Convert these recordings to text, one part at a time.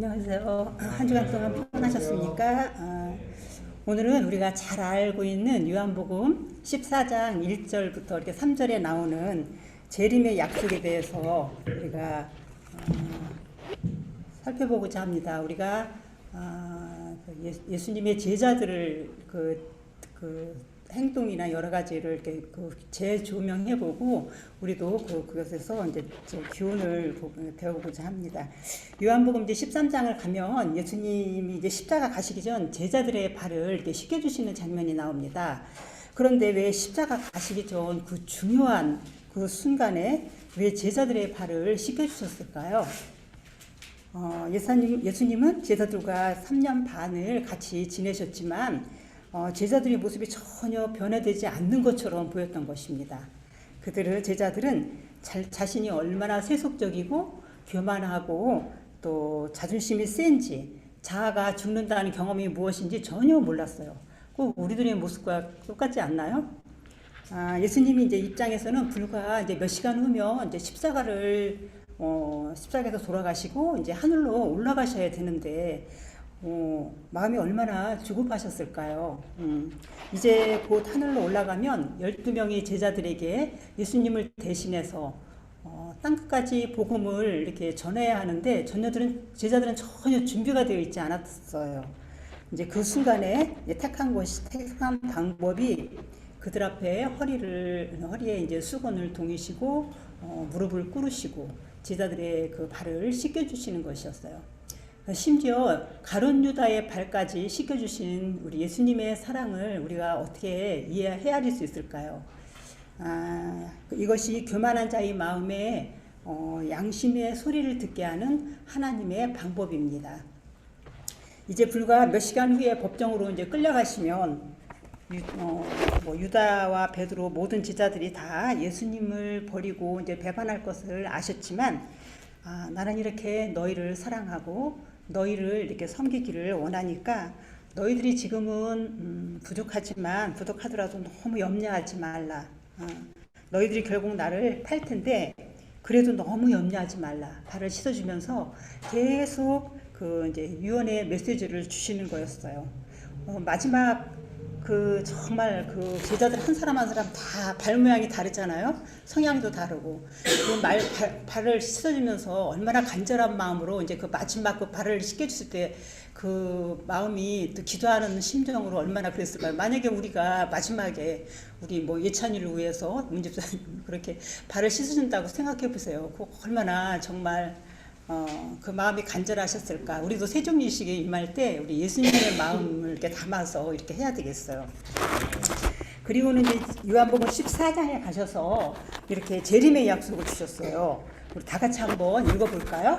안녕하세요. 한 주간 동안 평안하셨습니까? 오늘은 우리가 잘 알고 있는 요한복음 14장 1절부터 이렇게 3절에 나오는 재림의 약속에 대해서 우리가 살펴보고자 합니다. 우리가 예수님의 제자들을 그 행동이나 여러 가지를 이렇게 재조명해보고 우리도 그것에서 이제 교훈을 배우고자 합니다. 요한복음 이제 13장을 가면 예수님이 이제 십자가 가시기 전 제자들의 발을 이렇게 씻겨주시는 장면이 나옵니다. 그런데 왜 십자가 가시기 전 그 중요한 그 순간에 왜 제자들의 발을 씻겨주셨을까요? 예수님은 제자들과 3년 반을 같이 지내셨지만 제자들의 모습이 전혀 변화되지 않는 것처럼 보였던 것입니다. 제자들은 자신이 얼마나 세속적이고 교만하고 또 자존심이 센지 자아가 죽는다는 경험이 무엇인지 전혀 몰랐어요. 꼭 우리들의 모습과 똑같지 않나요? 예수님이 이제 입장에서는 불과 이제 몇 시간 후면 이제 십자가에서 돌아가시고 이제 하늘로 올라가셔야 되는데 마음이 얼마나 조급하셨을까요? 이제 곧 하늘로 올라가면 12명의 제자들에게 예수님을 대신해서 땅끝까지 복음을 이렇게 전해야 하는데 제자들은 전혀 준비가 되어 있지 않았어요. 이제 그 순간에 택한 방법이 그들 앞에 허리에 이제 수건을 동이시고 무릎을 꿇으시고 제자들의 그 발을 씻겨주시는 것이었어요. 심지어 가룟 유다의 발까지 씻겨주신 우리 예수님의 사랑을 우리가 어떻게 헤아릴 수 있을까요? 이것이 교만한 자의 마음에 양심의 소리를 듣게 하는 하나님의 방법입니다. 이제 불과 몇 시간 후에 법정으로 이제 끌려가시면 유다와 베드로 모든 제자들이 다 예수님을 버리고 이제 배반할 것을 아셨지만 나는 이렇게 너희를 사랑하고 너희를 이렇게 섬기기를 원하니까 너희들이 지금은 부족하더라도 너무 염려하지 말라. 너희들이 결국 나를 팔 텐데 그래도 너무 염려하지 말라. 발을 씻어주면서 계속 이제 유언의 메시지를 주시는 거였어요. 마지막 정말 제자들 한 사람 한 사람 다 발 모양이 다르잖아요. 성향도 다르고 발을 씻어주면서 얼마나 간절한 마음으로 이제 마지막 발을 씻겨줬을 때 그 마음이 또 기도하는 심정으로 얼마나 그랬을까요? 만약에 우리가 마지막에 우리 예찬이를 위해서 문집사님 그렇게 발을 씻어준다고 생각해 보세요. 얼마나 정말 그 마음이 간절하셨을까. 우리도 세종유식에 임할 때 우리 예수님의 마음을 이렇게 담아서 이렇게 해야 되겠어요. 그리고는 이제 요한복음 14장에 가셔서 이렇게 재림의 약속을 주셨어요. 우리 다 같이 한번 읽어볼까요?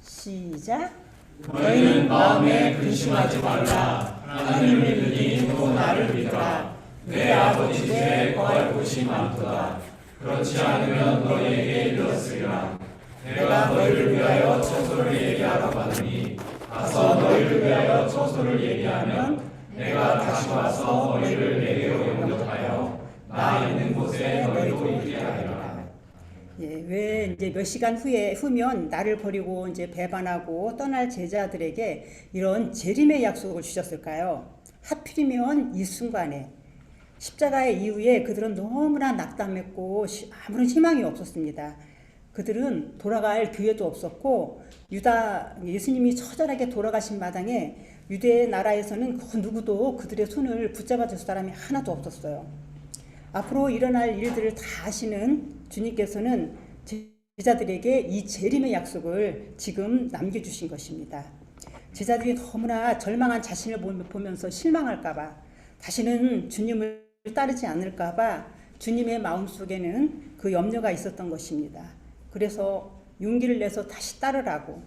시작. 너희는 마음에 근심하지 말라. 하나님을 믿으니 또 나를 믿으라. 내 아버지 집에 거할 곳이 많도다. 그렇지 않으면 너희에게 이르렀으리라. 내가 너희를 위하여 처소를 예비하라고 하더니 가서 너희를 위하여 처소를 예비하면 내가 다시 와서 너희를 내게로 영접하여 나 있는 곳에 너희도 있게 하리라. 왜 이제 몇 시간 후면 나를 버리고 이제 배반하고 떠날 제자들에게 이런 재림의 약속을 주셨을까요? 하필이면 이 순간에 십자가의 이후에 그들은 너무나 낙담했고 아무런 희망이 없었습니다. 그들은 돌아갈 기회도 없었고 예수님이 처절하게 돌아가신 마당에 유대 나라에서는 그 누구도 그들의 손을 붙잡아 줄 사람이 하나도 없었어요. 앞으로 일어날 일들을 다 아시는 주님께서는 제자들에게 이 재림의 약속을 지금 남겨주신 것입니다. 제자들이 너무나 절망한 자신을 보면서 실망할까봐 다시는 주님을 따르지 않을까봐 주님의 마음속에는 그 염려가 있었던 것입니다. 그래서 용기를 내서 다시 따르라고.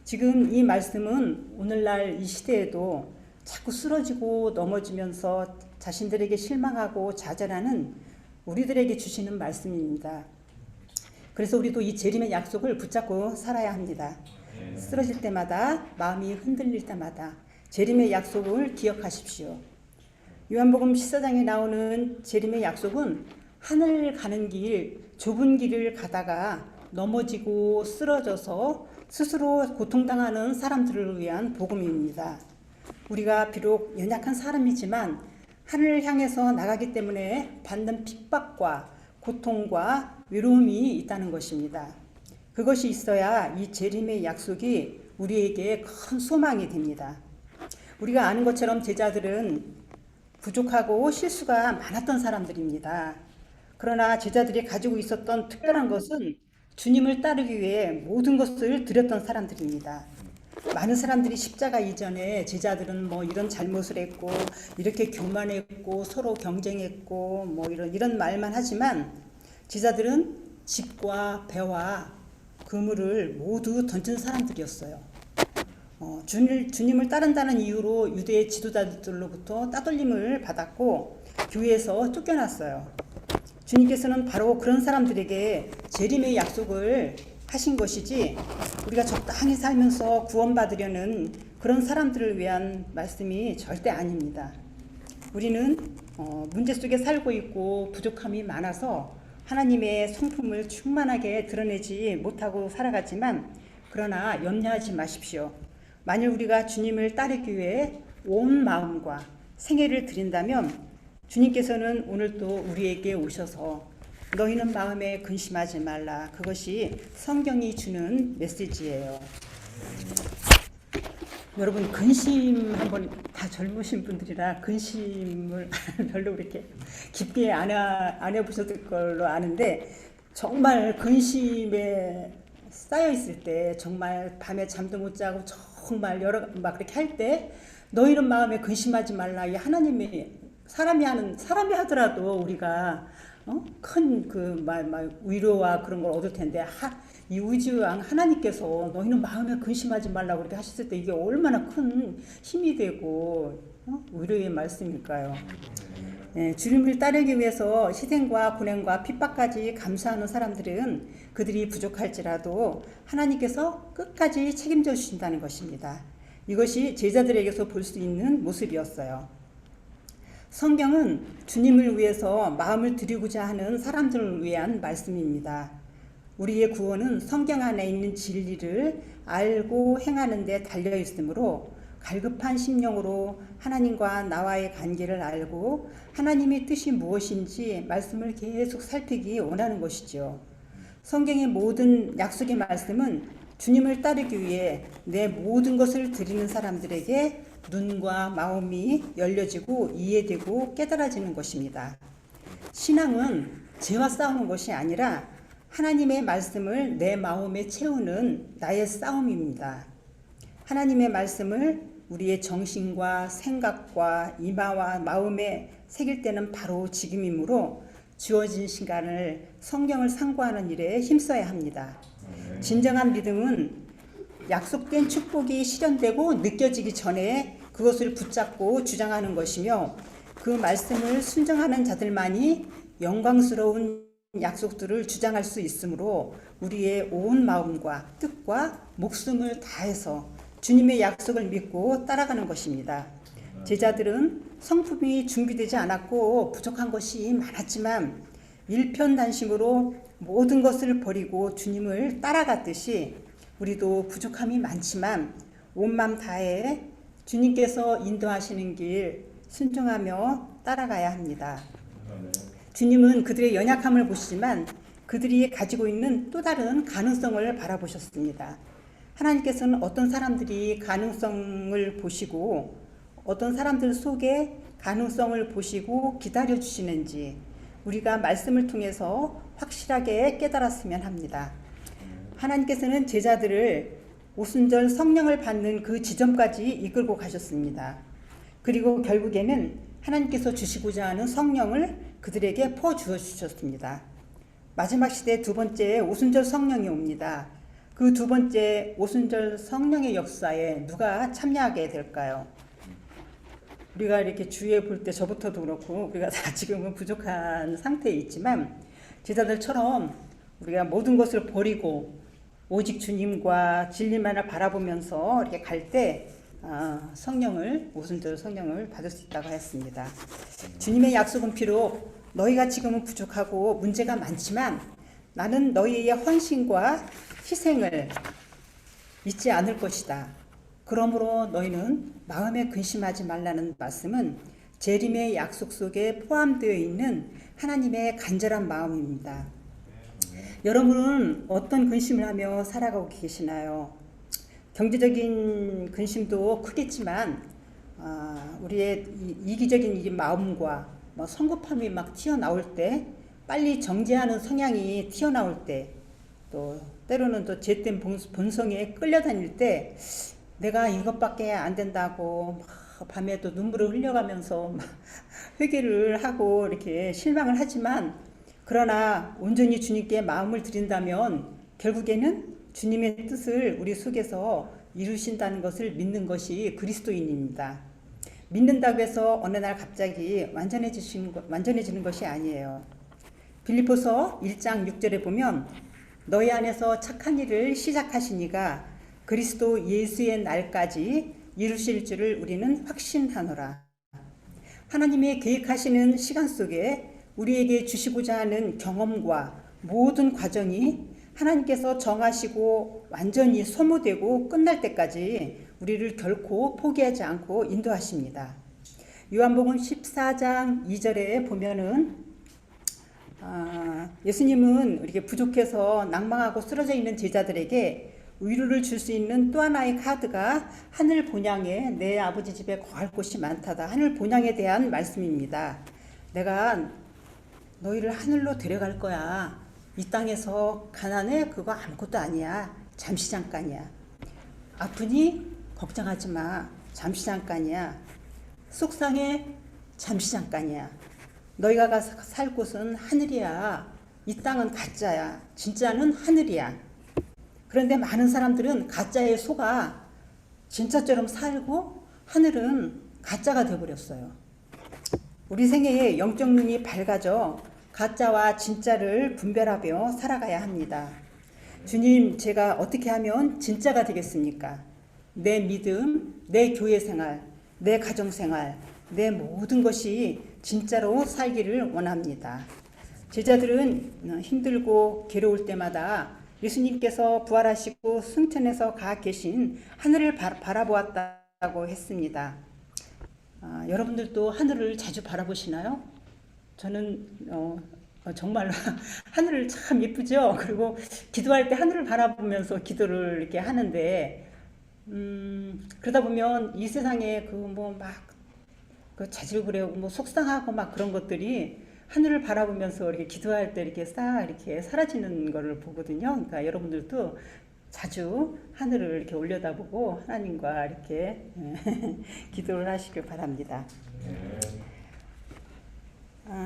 지금 이 말씀은 오늘날 이 시대에도 자꾸 쓰러지고 넘어지면서 자신들에게 실망하고 좌절하는 우리들에게 주시는 말씀입니다. 그래서 우리도 이 재림의 약속을 붙잡고 살아야 합니다. 쓰러질 때마다, 마음이 흔들릴 때마다 재림의 약속을 기억하십시오. 요한복음 14장에 나오는 재림의 약속은 하늘 가는 길, 좁은 길을 가다가 넘어지고 쓰러져서 스스로 고통당하는 사람들을 위한 복음입니다. 우리가 비록 연약한 사람이지만 하늘을 향해서 나가기 때문에 받는 핍박과 고통과 외로움이 있다는 것입니다. 그것이 있어야 이 재림의 약속이 우리에게 큰 소망이 됩니다. 우리가 아는 것처럼 제자들은 부족하고 실수가 많았던 사람들입니다. 그러나 제자들이 가지고 있었던 특별한 것은 주님을 따르기 위해 모든 것을 드렸던 사람들입니다. 많은 사람들이 십자가 이전에 제자들은 뭐 이런 잘못을 했고 이렇게 교만했고 서로 경쟁했고 뭐 이런 말만 하지만 제자들은 집과 배와 그물을 모두 던진 사람들이었어요. 주님을 따른다는 이유로 유대 지도자들로부터 따돌림을 받았고 교회에서 쫓겨났어요. 주님께서는 바로 그런 사람들에게 재림의 약속을 하신 것이지 우리가 적당히 살면서 구원받으려는 그런 사람들을 위한 말씀이 절대 아닙니다. 우리는 문제 속에 살고 있고 부족함이 많아서 하나님의 성품을 충만하게 드러내지 못하고 살아갔지만 그러나 염려하지 마십시오. 만일 우리가 주님을 따르기 위해 온 마음과 생애를 드린다면 주님께서는 오늘도 우리에게 오셔서 너희는 마음에 근심하지 말라. 그것이 성경이 주는 메시지예요. 여러분 근심 한번 다 젊으신 분들이라 근심을 별로 그렇게 깊게 안 해보셨을 걸로 아는데 정말 근심에 쌓여 있을 때 정말 밤에 잠도 못 자고 정말 막 그렇게 할 때 너희는 마음에 근심하지 말라. 이 하나님이 사람이 하더라도 우리가 큰 위로와 그런 걸 얻을 텐데 이 우주왕 하나님께서 너희는 마음에 근심하지 말라고 그렇게 하셨을 때 이게 얼마나 큰 힘이 되고 위로의 말씀일까요? 주님을 따르기 위해서 희생과 고난과 핍박까지 감수하는 사람들은 그들이 부족할지라도 하나님께서 끝까지 책임져 주신다는 것입니다. 이것이 제자들에게서 볼 수 있는 모습이었어요. 성경은 주님을 위해서 마음을 드리고자 하는 사람들을 위한 말씀입니다. 우리의 구원은 성경 안에 있는 진리를 알고 행하는 데 달려 있으므로 갈급한 심령으로 하나님과 나와의 관계를 알고 하나님의 뜻이 무엇인지 말씀을 계속 살피기 원하는 것이죠. 성경의 모든 약속의 말씀은 주님을 따르기 위해 내 모든 것을 드리는 사람들에게 눈과 마음이 열려지고 이해되고 깨달아지는 것입니다. 신앙은 죄와 싸우는 것이 아니라 하나님의 말씀을 내 마음에 채우는 나의 싸움입니다. 하나님의 말씀을 우리의 정신과 생각과 이마와 마음에 새길 때는 바로 지금이므로 주어진 시간을 성경을 상고하는 일에 힘써야 합니다. 진정한 믿음은 약속된 축복이 실현되고 느껴지기 전에 그것을 붙잡고 주장하는 것이며 그 말씀을 순종하는 자들만이 영광스러운 약속들을 주장할 수 있으므로 우리의 온 마음과 뜻과 목숨을 다해서 주님의 약속을 믿고 따라가는 것입니다. 제자들은 성품이 준비되지 않았고 부족한 것이 많았지만 일편단심으로 모든 것을 버리고 주님을 따라갔듯이 우리도 부족함이 많지만 온 마음 다해 주님께서 인도하시는 길 순종하며 따라가야 합니다. 주님은 그들의 연약함을 보시지만 그들이 가지고 있는 또 다른 가능성을 바라보셨습니다. 하나님께서는 어떤 사람들이 가능성을 보시고 어떤 사람들 속에 가능성을 보시고 기다려 주시는지 우리가 말씀을 통해서 확실하게 깨달았으면 합니다. 하나님께서는 제자들을 오순절 성령을 받는 그 지점까지 이끌고 가셨습니다. 그리고 결국에는 하나님께서 주시고자 하는 성령을 그들에게 퍼주어 주셨습니다. 마지막 시대 두 번째 오순절 성령이 옵니다. 그 두 번째 오순절 성령의 역사에 누가 참여하게 될까요? 우리가 이렇게 주위에 볼 때 저부터도 그렇고 우리가 다 지금은 부족한 상태에 있지만 제자들처럼 우리가 모든 것을 버리고 오직 주님과 진리만을 바라보면서 이렇게 갈 때 오순절 성령을 받을 수 있다고 했습니다. 주님의 약속은 비록 너희가 지금은 부족하고 문제가 많지만 나는 너희의 헌신과 희생을 잊지 않을 것이다. 그러므로 너희는 마음에 근심하지 말라는 말씀은 재림의 약속 속에 포함되어 있는 하나님의 간절한 마음입니다. 여러분은 어떤 근심을 하며 살아가고 계시나요? 경제적인 근심도 크겠지만 우리의 이기적인 이 마음과 성급함이 막 튀어나올 때, 빨리 정죄하는 성향이 튀어나올 때, 또 때로는 또 죄된 본성에 끌려다닐 때 내가 이것밖에 안 된다고 막 밤에도 눈물을 흘려가면서 막 회개를 하고 이렇게 실망을 하지만, 그러나 온전히 주님께 마음을 드린다면 결국에는 주님의 뜻을 우리 속에서 이루신다는 것을 믿는 것이 그리스도인입니다. 믿는다고 해서 어느 날 갑자기 완전해지는 것이 아니에요. 빌립보서 1장 6절에 보면 너희 안에서 착한 일을 시작하시니가 그리스도 예수의 날까지 이루실 줄을 우리는 확신하노라. 하나님의 계획하시는 시간 속에 우리에게 주시고자 하는 경험과 모든 과정이 하나님께서 정하시고 완전히 소모되고 끝날 때까지 우리를 결코 포기하지 않고 인도하십니다. 요한복음 14장 2절에 보면은 예수님은 이렇게 부족해서 낭망하고 쓰러져 있는 제자들에게 위로를 줄 수 있는 또 하나의 카드가 하늘 본향에 내 아버지 집에 거할 곳이 많다다. 하늘 본향에 대한 말씀입니다. 내가 너희를 하늘로 데려갈 거야. 이 땅에서 가난해? 그거 아무것도 아니야. 잠시 잠깐이야. 아프니? 걱정하지 마. 잠시 잠깐이야. 속상해? 잠시 잠깐이야. 너희가 가서 살 곳은 하늘이야. 이 땅은 가짜야. 진짜는 하늘이야. 그런데 많은 사람들은 가짜에 속아 진짜처럼 살고 하늘은 가짜가 되어버렸어요. 우리 생애에 영적 눈이 밝아져 가짜와 진짜를 분별하며 살아가야 합니다. 주님, 제가 어떻게 하면 진짜가 되겠습니까? 내 믿음, 내 교회 생활, 내 가정 생활, 내 모든 것이 진짜로 살기를 원합니다. 제자들은 힘들고 괴로울 때마다 예수님께서 부활하시고 승천해서 가 계신 하늘을 바라보았다고 했습니다. 여러분들도 하늘을 자주 바라보시나요? 저는 정말로 하늘을 참 예쁘죠. 그리고 기도할 때 하늘을 바라보면서 기도를 이렇게 하는데 그러다 보면 이 세상에 그 자질구레하고 속상하고 막 그런 것들이 하늘을 바라보면서 이렇게 기도할 때 이렇게 싹 이렇게 사라지는 거를 보거든요. 그러니까 여러분들도 자주 하늘을 이렇게 올려다보고 하나님과 이렇게 기도를 하시길 바랍니다.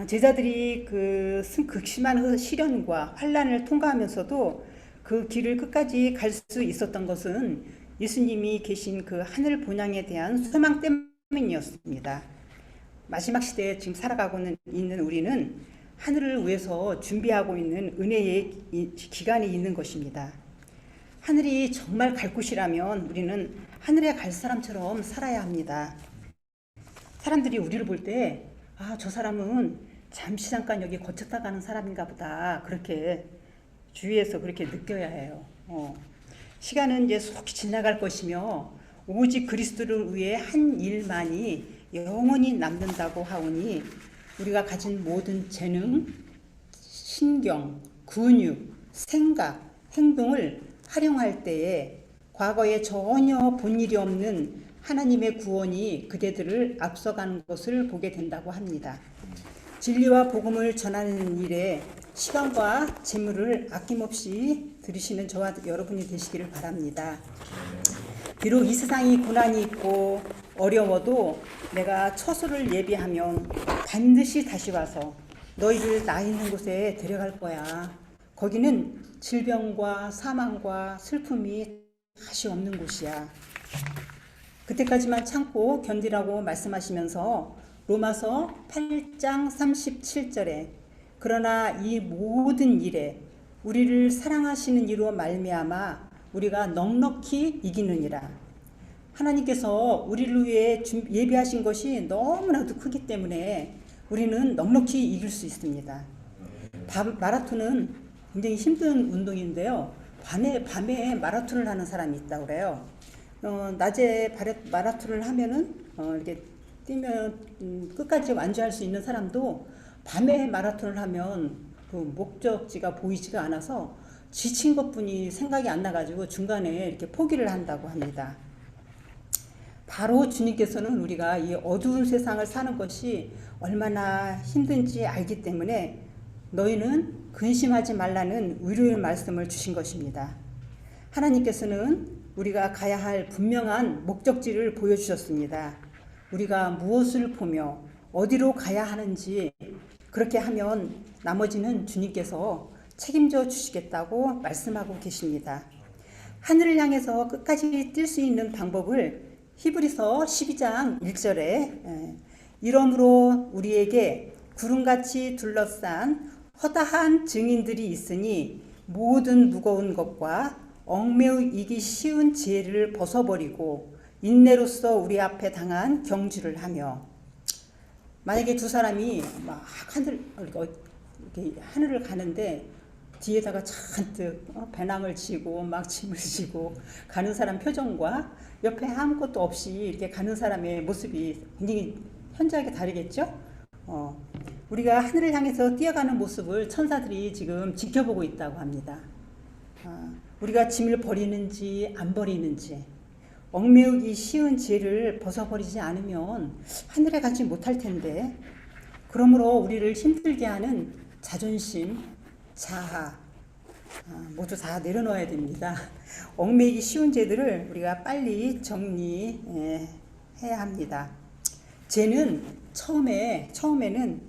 제자들이 그 극심한 시련과 환난을 통과하면서도 그 길을 끝까지 갈 수 있었던 것은 예수님이 계신 그 하늘 본향에 대한 소망 때문이었습니다. 마지막 시대에 지금 살아가고 있는 우리는 하늘을 위해서 준비하고 있는 은혜의 기간이 있는 것입니다. 하늘이 정말 갈 곳이라면 우리는 하늘에 갈 사람처럼 살아야 합니다. 사람들이 우리를 볼 때 저 사람은 잠시 잠깐 여기 거쳤다 가는 사람인가 보다, 그렇게 주위에서 그렇게 느껴야 해요. 시간은 이제 속히 지나갈 것이며 오직 그리스도를 위해 한 일만이 영원히 남는다고 하오니 우리가 가진 모든 재능, 신경, 근육, 생각, 행동을 활용할 때에 과거에 전혀 본 일이 없는 하나님의 구원이 그대들을 앞서가는 것을 보게 된다고 합니다. 진리와 복음을 전하는 일에 시간과 재물을 아낌없이 들이시는 저와 여러분이 되시기를 바랍니다. 비록 이 세상이 고난이 있고 어려워도 내가 처소를 예비하면 반드시 다시 와서 너희를 나 있는 곳에 데려갈 거야. 거기는 질병과 사망과 슬픔이 다시 없는 곳이야. 그때까지만 참고 견디라고 말씀하시면서 로마서 8장 37절에 그러나 이 모든 일에 우리를 사랑하시는 이로 말미암아 우리가 넉넉히 이기느니라. 하나님께서 우리를 위해 예비하신 것이 너무나도 크기 때문에 우리는 넉넉히 이길 수 있습니다. 마라톤은 굉장히 힘든 운동인데요. 밤에 마라톤을 하는 사람이 있다고 그래요. 낮에 마라톤을 하면은 이렇게 뛰면 끝까지 완주할 수 있는 사람도 밤에 마라톤을 하면 그 목적지가 보이지가 않아서 지친 것뿐이 생각이 안 나가지고 중간에 이렇게 포기를 한다고 합니다. 바로 주님께서는 우리가 이 어두운 세상을 사는 것이 얼마나 힘든지 알기 때문에 너희는 근심하지 말라는 위로의 말씀을 주신 것입니다. 하나님께서는 우리가 가야 할 분명한 목적지를 보여주셨습니다. 우리가 무엇을 보며 어디로 가야 하는지 그렇게 하면 나머지는 주님께서 책임져 주시겠다고 말씀하고 계십니다. 하늘을 향해서 끝까지 뛸 수 있는 방법을 히브리서 12장 1절에 이러므로 우리에게 구름같이 둘러싼 허다한 증인들이 있으니 모든 무거운 것과 얽매이기 쉬운 죄를 벗어버리고 인내로써 우리 앞에 당한 경주를 하며. 만약에 두 사람이 막 하늘을 가는데 뒤에다가 잔뜩 배낭을 지고 막 짐을 지고 가는 사람 표정과 옆에 아무것도 없이 이렇게 가는 사람의 모습이 굉장히 현저하게 다르겠죠? 우리가 하늘을 향해서 뛰어가는 모습을 천사들이 지금 지켜보고 있다고 합니다. 우리가 짐을 버리는지 안 버리는지, 얽매우기 쉬운 죄를 벗어버리지 않으면 하늘에 가지 못할 텐데, 그러므로 우리를 힘들게 하는 자존심, 자아 모두 다 내려놓아야 됩니다. 얽매이기 쉬운 죄들을 우리가 빨리 정리해야 합니다. 죄는 처음에는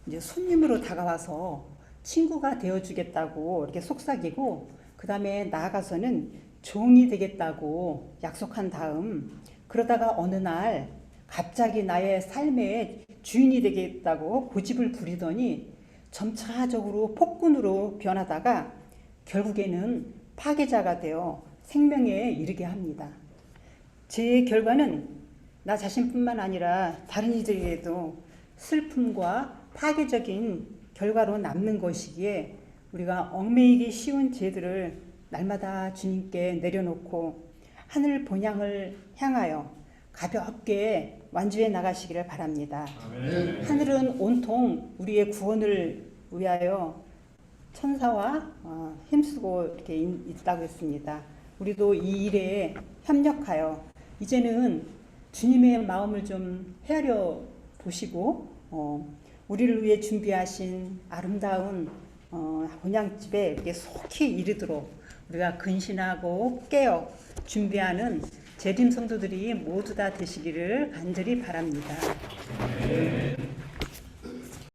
이제 손님으로 다가와서 친구가 되어주겠다고 이렇게 속삭이고, 그 다음에 나아가서는 종이 되겠다고 약속한 다음, 그러다가 어느 날 갑자기 나의 삶의 주인이 되겠다고 고집을 부리더니 점차적으로 폭군으로 변하다가 결국에는 파괴자가 되어 생명에 이르게 합니다. 제 결과는 나 자신뿐만 아니라 다른 이들에게도 슬픔과 파괴적인 결과로 남는 것이기에 우리가 얽매이기 쉬운 죄들을 날마다 주님께 내려놓고 하늘 본향을 향하여 가볍게 완주해 나가시기를 바랍니다. 아멘. 하늘은 온통 우리의 구원을 위하여 천사와 힘쓰고 이렇게 있다고 했습니다. 우리도 이 일에 협력하여 이제는 주님의 마음을 좀 헤아려 보시고 우리를 위해 준비하신 아름다운 본향집에 이렇게 속히 이르도록 우리가 근신하고 깨어 준비하는 재림 성도들이 모두 다 되시기를 간절히 바랍니다. 네.